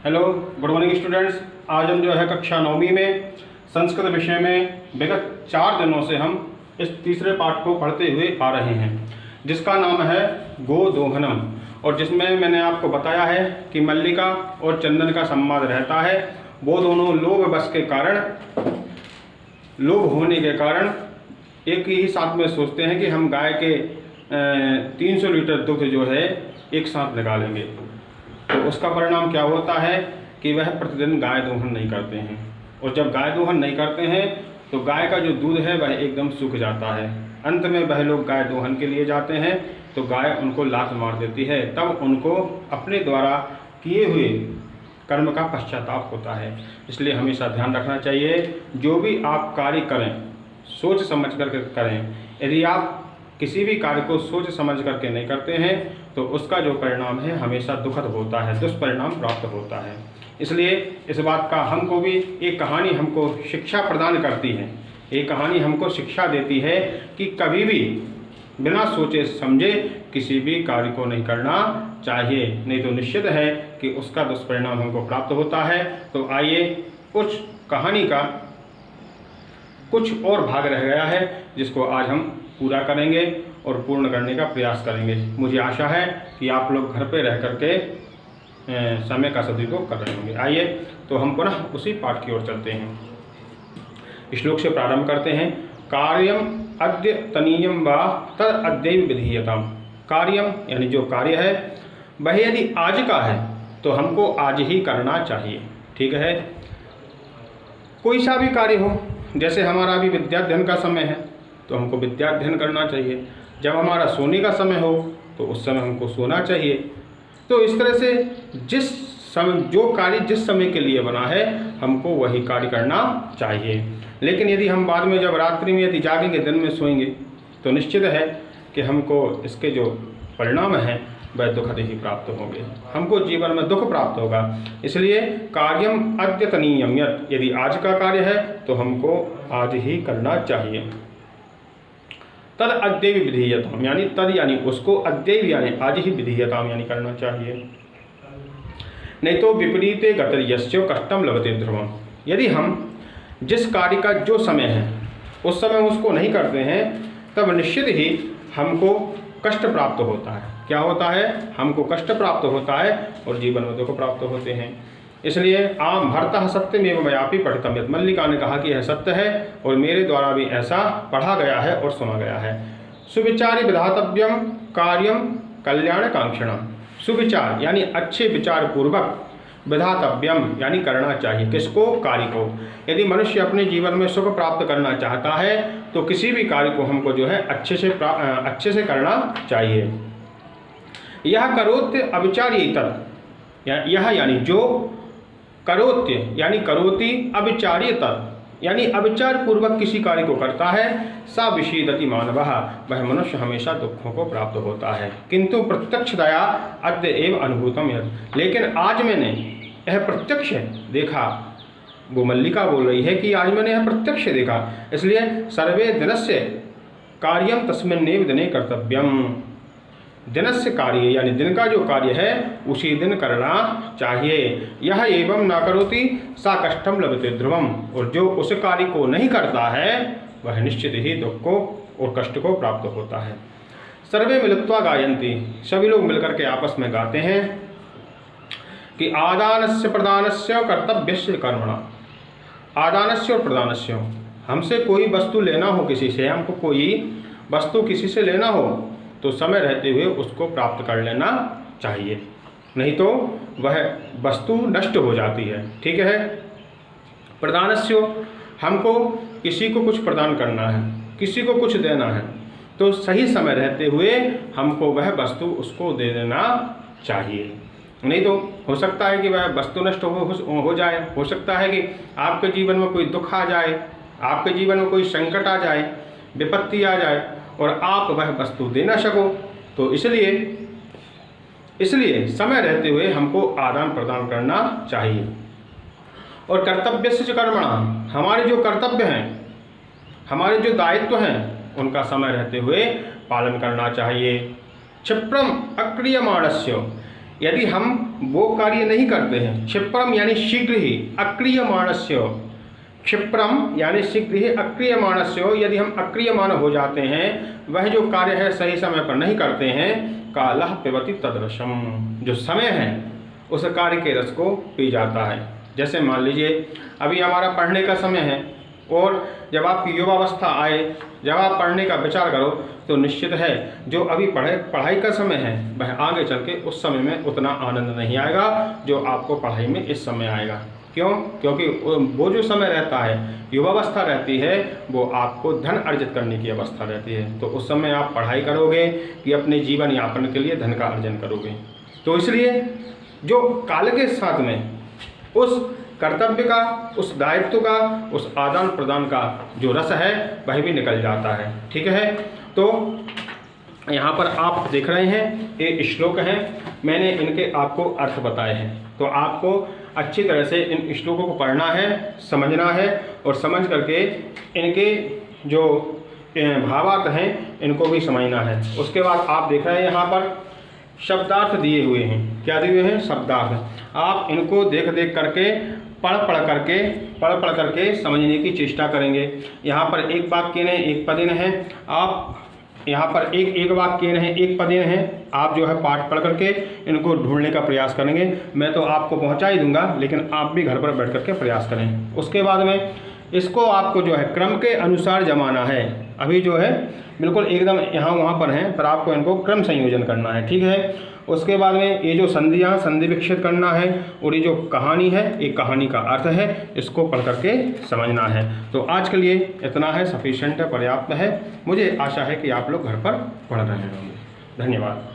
Hello, good morning students. आज हम जो है कक्षा 9वीं में संस्कृत विषय में विगत 4 दिनों से हम इस तीसरे पाठ को पढ़ते हुए आ रहे हैं, जिसका नाम है गोदोहनम, और जिसमें मैंने आपको बताया है कि मल्लिका और चंदन का संवाद रहता है। वो दोनों लोभ बस के कारण, लोभ होने के कारण एक ही साथ में सोचते हैं कि हम गाय के 300 लीटर दुग्ध जो है एक साथ निकालेंगे। तो उसका परिणाम क्या होता है कि वह प्रतिदिन गाय दोहन नहीं करते हैं, और जब गाय दोहन नहीं करते हैं तो गाय का जो दूध है वह एकदम सूख जाता है। अंत में वह लोग गाय दोहन के लिए जाते हैं तो गाय उनको लात मार देती है। तब उनको अपने द्वारा किए हुए कर्म का पश्चाताप होता है। इसलिए हमेशा ध्यान रखना चाहिए, जो भी आप कार्य करें सोच समझ कर करें। यदि आप किसी भी कार्य को सोच समझ करके नहीं करते हैं तो उसका जो परिणाम है हमेशा दुखद होता है, दुष्परिणाम प्राप्त होता है। इसलिए इस बात का हमको भी एक कहानी हमको शिक्षा प्रदान करती है, एक कहानी हमको शिक्षा देती है कि कभी भी बिना सोचे समझे किसी भी कार्य को नहीं करना चाहिए, नहीं तो निश्चित है कि उसका दुष्परिणाम हमको प्राप्त होता है। तो आइए, कुछ कहानी का कुछ और भाग रह गया है जिसको आज हम पूरा करेंगे और पूर्ण करने का प्रयास करेंगे। मुझे आशा है कि आप लोग घर पे रह करके समय का सदुपयोग कर रहे होंगे। आइए तो हम पुनः उसी पाठ की ओर चलते हैं। श्लोक से प्रारंभ करते हैं। कार्यम अद्यतनीयम वा तद अद्यैव विधीयताम। कार्यम यानी जो कार्य है वह यदि आज का है तो हमको आज ही करना चाहिए। ठीक है, कोई सा भी कार्य हो, जैसे हमारा अभी विद्याध्ययन का समय है तो हमको विद्याध्ययन करना चाहिए। जब हमारा सोने का समय हो तो उस समय हमको सोना चाहिए। तो इस तरह से जिस समय जो कार्य जिस समय के लिए बना है हमको वही कार्य करना चाहिए। लेकिन यदि हम बाद में जब रात्रि में यदि जागेंगे, दिन में सोएंगे, तो निश्चित है कि हमको इसके जो परिणाम हैं वह दुखद ही प्राप्त होंगे, हमको जीवन में दुख प्राप्त होगा। इसलिए कार्यम अद्यतनीयम, यदि आज का कार्य है तो हमको आज ही करना चाहिए। तद अद्यैव विधीयताम, यानी तद यानी उसको, अद्यैव यानी आज ही विधीयताम यानी करना चाहिए। नहीं तो विपरीते गतर्यस्य कष्टम लभते ध्रुवम। यदि हम जिस कार्य का जो समय है उस समय उसको नहीं करते हैं तब निश्चित ही हमको कष्ट प्राप्त होता है। क्या होता है? हमको कष्ट प्राप्त होता है और जीवन में दुख प्राप्त होते हैं। इसलिए आम भरतः सत्यमेव मयापि पठितम यत्, मल्लिका ने कहा कि यह सत्य है और मेरे द्वारा भी ऐसा पढ़ा गया है और सुना गया है। सुविचारी विधातव्यम कार्यम कल्याण कांक्षणम। सुविचार यानी अच्छे विचार पूर्वक, विधातव्यम यानी करना चाहिए। किसको? कार्य को। यदि मनुष्य अपने जीवन में सुख प्राप्त करना चाहता है तो किसी भी कार्य को हमको जो है अच्छे से करना चाहिए। यह करोत्य अविचार्य तत्, यह यानी जो, करोत्य यानी करोति, अविचार्य तत् यानी अविचार पूर्वक किसी कार्य को करता है, सा विषीदति मानवः, वह मनुष्य हमेशा दुखों को प्राप्त होता है। किंतु प्रत्यक्षतया अद्य एव अनुभूतम यत्, लेकिन आज मैंने यह प्रत्यक्ष देखा। वो मल्लिका बोल रही है कि आज मैंने यह प्रत्यक्ष देखा। इसलिए सर्वे दिनस्य कार्यम तस्मिन्नेव दिने कर्तव्यम। दिनस्य कार्य यानी दिन का जो कार्य है उसी दिन करना चाहिए। यह एवं न करोति सा कष्टम लभते ध्रुवम, और जो उस कार्य को नहीं करता है वह निश्चित ही दुख को और कष्ट को प्राप्त होता है। सर्वे मिलित्वा गायन्ति, सभी लोग मिलकर के आपस में गाते हैं कि आदानस्य प्रदानस्य कर्तव्यस्य कर्मणा। आदानस्य और प्रदानस्य, हमसे कोई वस्तु लेना हो किसी से, हमको कोई वस्तु किसी से लेना हो तो समय रहते हुए उसको प्राप्त कर लेना चाहिए, नहीं तो वह वस्तु नष्ट हो जाती है। ठीक है। प्रदानस्य, हमको किसी को कुछ प्रदान करना है, किसी को कुछ देना है, तो सही समय रहते हुए हमको वह वस्तु उसको दे देना चाहिए। नहीं तो हो सकता है कि वह वस्तु नष्ट हो जाए, हो सकता है कि आपके जीवन में कोई दुख आ जाए, आपके जीवन में कोई संकट आ जाए, विपत्ति आ जाए और आप वह वस्तु दे ना सको। तो इसलिए समय रहते हुए हमको आदान प्रदान करना चाहिए। और कर्तव्य से कर्मणा, हमारे जो कर्तव्य हैं, हमारे जो दायित्व हैं, उनका समय रहते हुए पालन करना चाहिए। क्षिप्रम अक्रियमाणस्य, यदि हम वो कार्य नहीं करते हैं, क्षिप्रम यानी शीघ्र ही, अक्रियमाणस्य, क्षिप्रम यानी शीघ्र ही, अक्रियमाणस्य, यदि हम अक्रियमाण हो जाते हैं, वह जो कार्य है सही समय पर नहीं करते हैं, कालः पिबति तदरसम, जो समय है उस कार्य के रस को पी जाता है। जैसे मान लीजिए अभी हमारा पढ़ने का समय है और जब आपकी युवावस्था आए, जब आप पढ़ने का विचार करो, तो निश्चित है जो अभी पढ़ाई का समय है वह आगे चल के उस समय में उतना आनंद नहीं आएगा जो आपको पढ़ाई में इस समय आएगा। क्यों? क्योंकि वो जो समय रहता है, युवावस्था रहती है, वो आपको धन अर्जित करने की अवस्था रहती है। तो उस समय आप पढ़ाई करोगे कि अपने जीवन यापन के लिए धन का अर्जन करोगे। तो इसलिए जो काल के साथ में उस कर्तव्य का, उस दायित्व का, उस आदान प्रदान का जो रस है वह भी निकल जाता है। ठीक है, तो यहाँ पर आप देख रहे हैं ये श्लोक हैं, मैंने इनके आपको अर्थ बताए हैं। तो आपको अच्छी तरह से इन श्लोकों को पढ़ना है, समझना है और समझ करके इनके जो भावार्थ हैं इनको भी समझना है। उसके बाद आप देख रहे हैं यहाँ पर शब्दार्थ दिए हुए हैं। क्या दिए हुए हैं? शब्दार्थ। आप इनको देख देख करके पढ़ पढ़ करके समझने की चेष्टा करेंगे। यहाँ पर एक वाक्य ने एक पदिन है, आप यहाँ पर एक वाक्य है, एक पदिन है, आप जो है पाठ पढ़ करके इनको ढूंढने का प्रयास करेंगे। मैं तो आपको पहुँचा ही दूंगा, लेकिन आप भी घर पर बैठ करके प्रयास करें। उसके बाद में इसको आपको जो है क्रम के अनुसार जमाना है। अभी जो है बिल्कुल एकदम यहाँ वहाँ पर हैं, पर आपको इनको क्रम संयोजन करना है। ठीक है, उसके बाद में ये जो संधियाँ, संधि विक्षेप करना है, और ये जो कहानी है, ये कहानी का अर्थ है, इसको पढ़ करके समझना है। तो आज के लिए इतना है, सफिशिएंट है, पर्याप्त है। मुझे आशा है कि आप लोग घर पर पढ़ रहे होंगे। धन्यवाद।